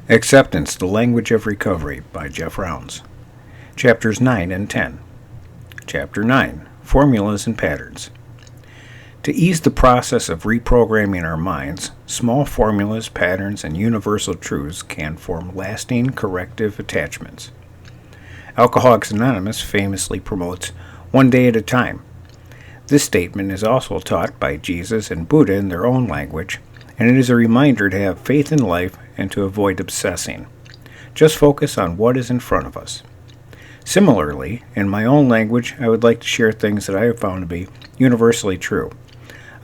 Acceptance, the Language of Recovery by Jeff Rounds. Chapters 9 and 10. Chapter 9, Formulas and Patterns. To ease the process of reprogramming our minds, small formulas, patterns, and universal truths can form lasting corrective attachments. Alcoholics Anonymous famously promotes one day at a time. This statement is also taught by Jesus and Buddha in their own language, and it is a reminder to have faith in life and to avoid obsessing. Just focus on what is in front of us. Similarly, in my own language, I would like to share things that I have found to be universally true.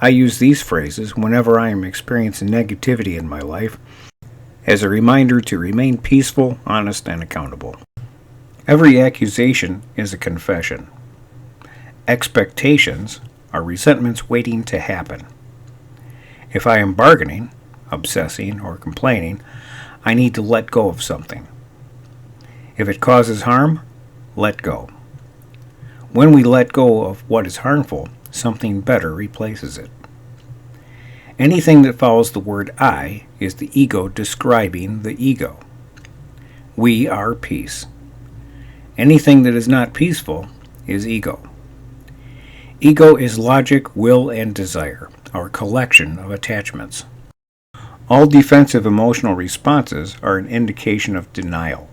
I use these phrases whenever I am experiencing negativity in my life as a reminder to remain peaceful, honest, and accountable. Every accusation is a confession. Expectations are resentments waiting to happen. If I am bargaining, obsessing, or complaining, I need to let go of something. If it causes harm, let go. When we let go of what is harmful, something better replaces it. Anything that follows the word I is the ego describing the ego. We are peace. Anything that is not peaceful is ego. Ego is logic, will, and desire, our collection of attachments. All defensive emotional responses are an indication of denial.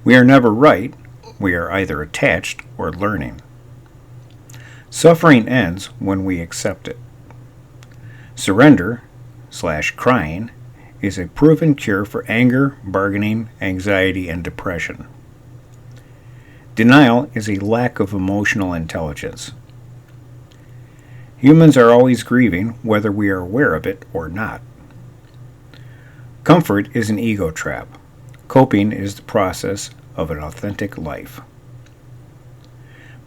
We are never right, we are either attached or learning. Suffering ends when we accept it. Surrender/crying is a proven cure for anger, bargaining, anxiety, and depression. Denial is a lack of emotional intelligence. Humans are always grieving, whether we are aware of it or not. Comfort is an ego trap. Coping is the process of an authentic life.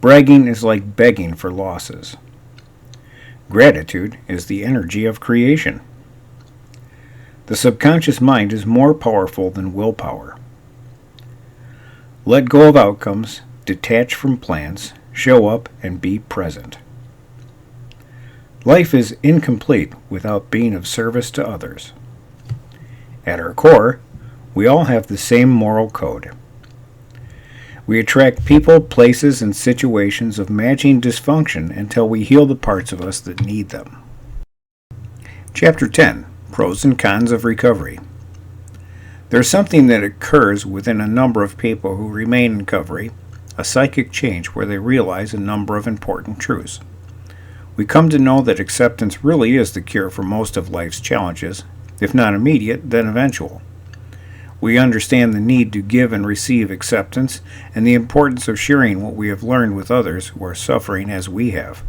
Bragging is like begging for losses. Gratitude is the energy of creation. The subconscious mind is more powerful than willpower. Let go of outcomes, detach from plans, show up, and be present. Life is incomplete without being of service to others. At our core, we all have the same moral code. We attract people, places, and situations of matching dysfunction until we heal the parts of us that need them. Chapter 10, Pros and Cons of Recovery. There's something that occurs within a number of people who remain in recovery, a psychic change where they realize a number of important truths. We come to know that acceptance really is the cure for most of life's challenges, if not immediate, then eventual. We understand the need to give and receive acceptance and the importance of sharing what we have learned with others who are suffering as we have.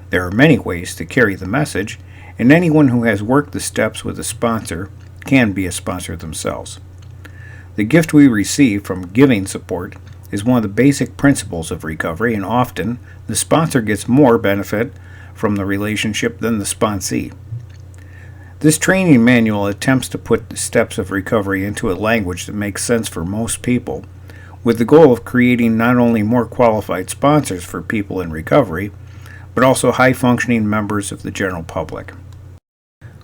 There are many ways to carry the message, and anyone who has worked the steps with a sponsor can be a sponsor themselves. The gift we receive from giving support is one of the basic principles of recovery, and often the sponsor gets more benefit from the relationship than the sponsee. This training manual attempts to put the steps of recovery into a language that makes sense for most people, with the goal of creating not only more qualified sponsors for people in recovery, but also high-functioning members of the general public.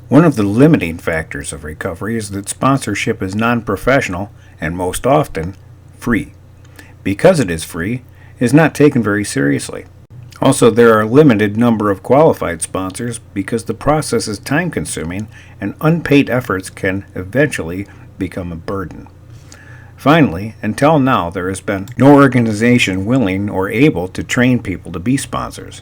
One of the limiting factors of recovery is that sponsorship is non-professional and most often free. Because it is free, it is not taken very seriously. Also, there are a limited number of qualified sponsors because the process is time-consuming and unpaid efforts can eventually become a burden. Finally, until now, there has been no organization willing or able to train people to be sponsors.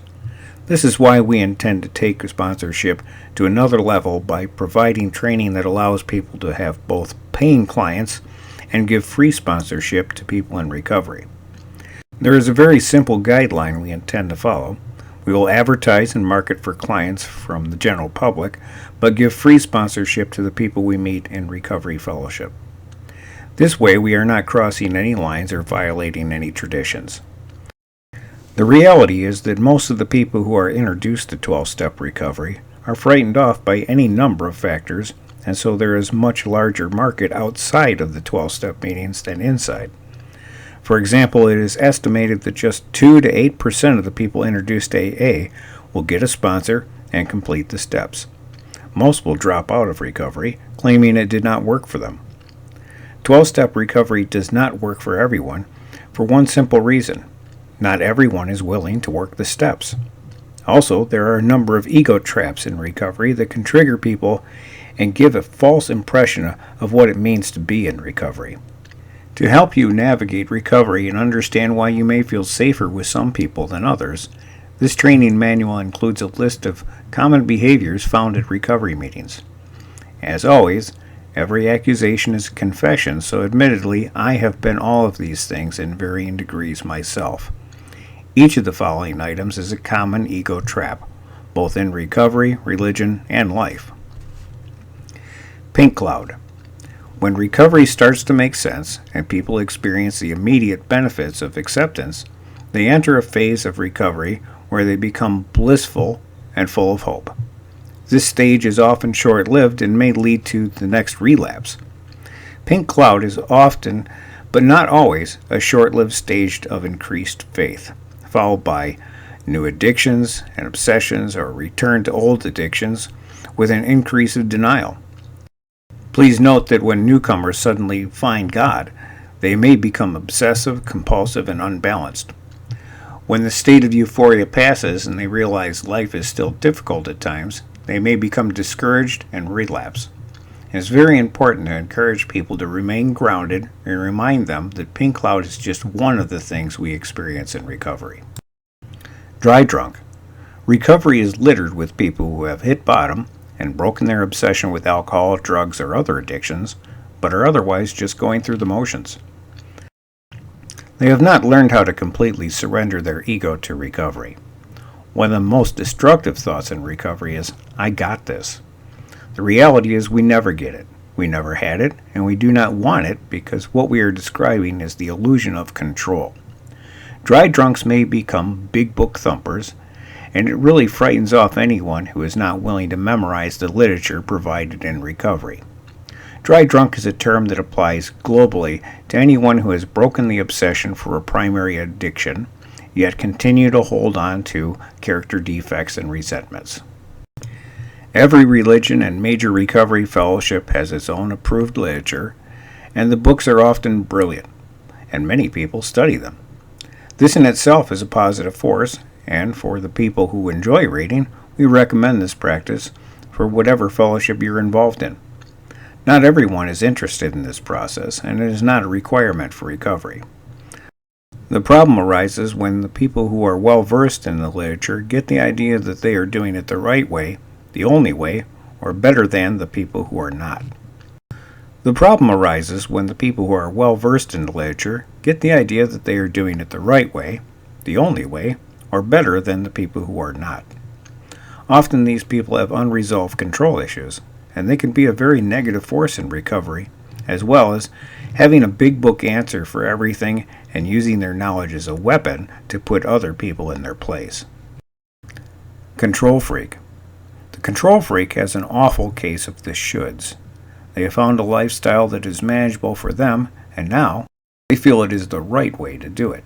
This is why we intend to take sponsorship to another level by providing training that allows people to have both paying clients and give free sponsorship to people in recovery. There is a very simple guideline we intend to follow. We will advertise and market for clients from the general public, but give free sponsorship to the people we meet in Recovery Fellowship. This way, we are not crossing any lines or violating any traditions. The reality is that most of the people who are introduced to 12-step recovery are frightened off by any number of factors, and so there is much larger market outside of the 12-step meetings than inside. For example, it is estimated that just 2 to 8% of the people introduced to AA will get a sponsor and complete the steps. Most will drop out of recovery, claiming it did not work for them. 12-step recovery does not work for everyone for one simple reason. Not everyone is willing to work the steps. Also, there are a number of ego traps in recovery that can trigger people and give a false impression of what it means to be in recovery. To help you navigate recovery and understand why you may feel safer with some people than others, this training manual includes a list of common behaviors found at recovery meetings. As always, every accusation is a confession, so admittedly, I have been all of these things in varying degrees myself. Each of the following items is a common ego trap, both in recovery, religion, and life. Pink cloud. When recovery starts to make sense and people experience the immediate benefits of acceptance, they enter a phase of recovery where they become blissful and full of hope. This stage is often short-lived and may lead to the next relapse. Pink cloud is often, but not always, a short-lived stage of increased faith, followed by new addictions and obsessions or return to old addictions with an increase of denial. Please note that when newcomers suddenly find God, they may become obsessive, compulsive, and unbalanced. When the state of euphoria passes and they realize life is still difficult at times, they may become discouraged and relapse. It is very important to encourage people to remain grounded and remind them that pink cloud is just one of the things we experience in recovery. Dry drunk. Recovery is littered with people who have hit bottom and broken their obsession with alcohol, drugs, or other addictions, but are otherwise just going through the motions. They have not learned how to completely surrender their ego to recovery. One of the most destructive thoughts in recovery is, "I got this." The reality is we never get it. We never had it, and we do not want it because what we are describing is the illusion of control. Dry drunks may become big book thumpers, and it really frightens off anyone who is not willing to memorize the literature provided in recovery. Dry drunk is a term that applies globally to anyone who has broken the obsession for a primary addiction, yet continue to hold on to character defects and resentments. Every religion and major recovery fellowship has its own approved literature, and the books are often brilliant, and many people study them. This in itself is a positive force, and for the people who enjoy reading, we recommend this practice for whatever fellowship you're involved in. Not everyone is interested in this process, and it is not a requirement for recovery. The problem arises when the people who are well versed in the literature get the idea that they are doing it the right way, the only way, or better than the people who are not. The problem arises when the people who are well versed in the literature get the idea that they are doing it the right way, the only way, or better than the people who are not. Often these people have unresolved control issues, and they can be a very negative force in recovery, as well as having a big book answer for everything and using their knowledge as a weapon to put other people in their place. Control freak. The control freak has an awful case of the shoulds. They have found a lifestyle that is manageable for them, and now they feel it is the right way to do it.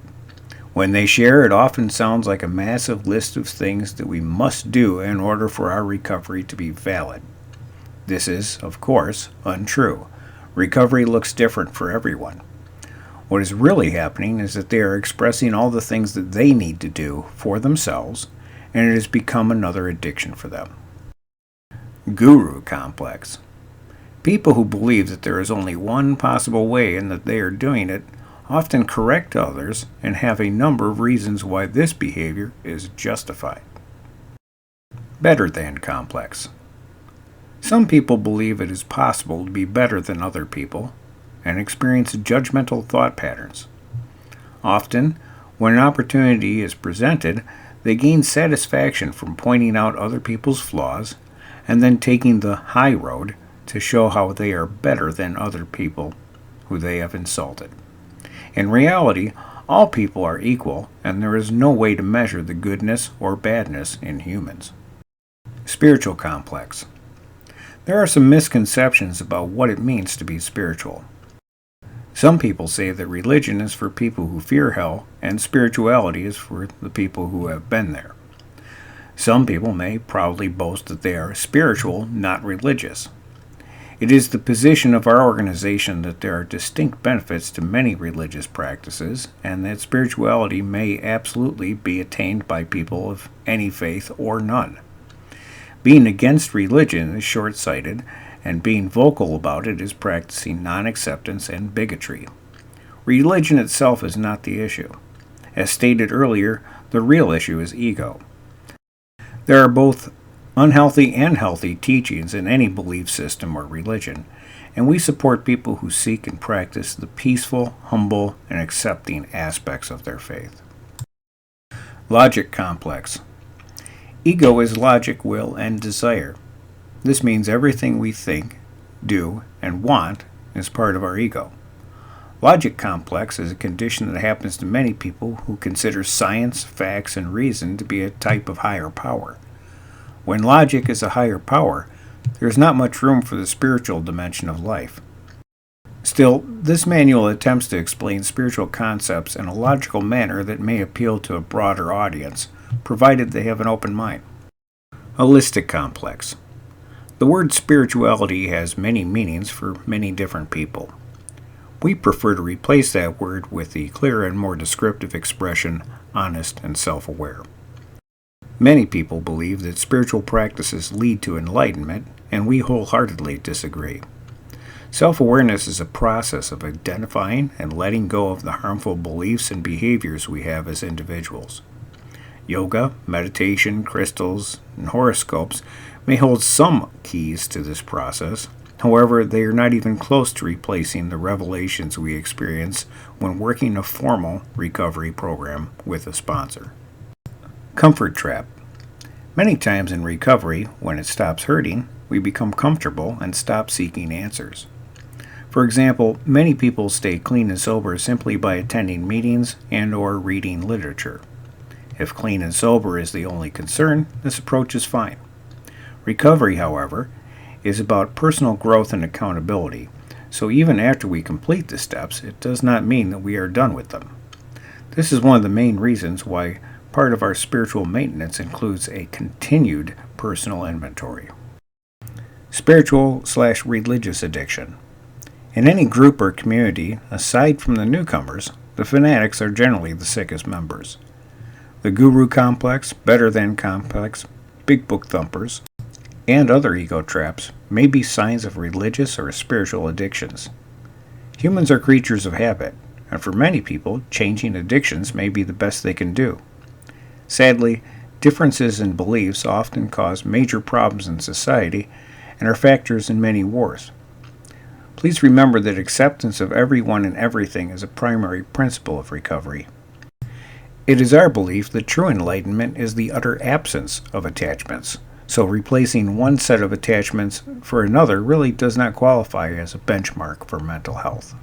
When they share, it often sounds like a massive list of things that we must do in order for our recovery to be valid. This is, of course, untrue. Recovery looks different for everyone. What is really happening is that they are expressing all the things that they need to do for themselves, and it has become another addiction for them. Guru complex. People who believe that there is only one possible way and that they are doing it often correct others and have a number of reasons why this behavior is justified. Better than complex. Some people believe it is possible to be better than other people and experience judgmental thought patterns. Often, when an opportunity is presented, they gain satisfaction from pointing out other people's flaws and then taking the high road to show how they are better than other people who they have insulted. In reality, all people are equal, and there is no way to measure the goodness or badness in humans. Spiritual complex. There are some misconceptions about what it means to be spiritual. Some people say that religion is for people who fear hell, and spirituality is for the people who have been there. Some people may proudly boast that they are spiritual, not religious. It is the position of our organization that there are distinct benefits to many religious practices, and that spirituality may absolutely be attained by people of any faith or none. Being against religion is short-sighted, and being vocal about it is practicing non-acceptance and bigotry. Religion itself is not the issue. As stated earlier, the real issue is ego. There are both unhealthy and healthy teachings in any belief system or religion, and we support people who seek and practice the peaceful, humble, and accepting aspects of their faith. Logic complex. Ego is logic, will, and desire. This means everything we think, do, and want is part of our ego. Logic complex is a condition that happens to many people who consider science, facts, and reason to be a type of higher power. When logic is a higher power, there is not much room for the spiritual dimension of life. Still, this manual attempts to explain spiritual concepts in a logical manner that may appeal to a broader audience, provided they have an open mind. Holistic complex. The word spirituality has many meanings for many different people. We prefer to replace that word with the clearer and more descriptive expression, honest and self-aware. Many people believe that spiritual practices lead to enlightenment, and we wholeheartedly disagree. Self-awareness is a process of identifying and letting go of the harmful beliefs and behaviors we have as individuals. Yoga, meditation, crystals, and horoscopes may hold some keys to this process. However, they are not even close to replacing the revelations we experience when working a formal recovery program with a sponsor. Comfort trap. Many times in recovery, when it stops hurting, we become comfortable and stop seeking answers. For example, many people stay clean and sober simply by attending meetings and/or reading literature. If clean and sober is the only concern, this approach is fine. Recovery, however, is about personal growth and accountability, so even after we complete the steps, it does not mean that we are done with them. This is one of the main reasons why part of our spiritual maintenance includes a continued personal inventory. Spiritual/religious addiction. In any group or community, aside from the newcomers, the fanatics are generally the sickest members. The guru complex, better than complex, big book thumpers, and other ego traps may be signs of religious or spiritual addictions. Humans are creatures of habit, and for many people, changing addictions may be the best they can do. Sadly, differences in beliefs often cause major problems in society and are factors in many wars. Please remember that acceptance of everyone and everything is a primary principle of recovery. It is our belief that true enlightenment is the utter absence of attachments, so replacing one set of attachments for another really does not qualify as a benchmark for mental health.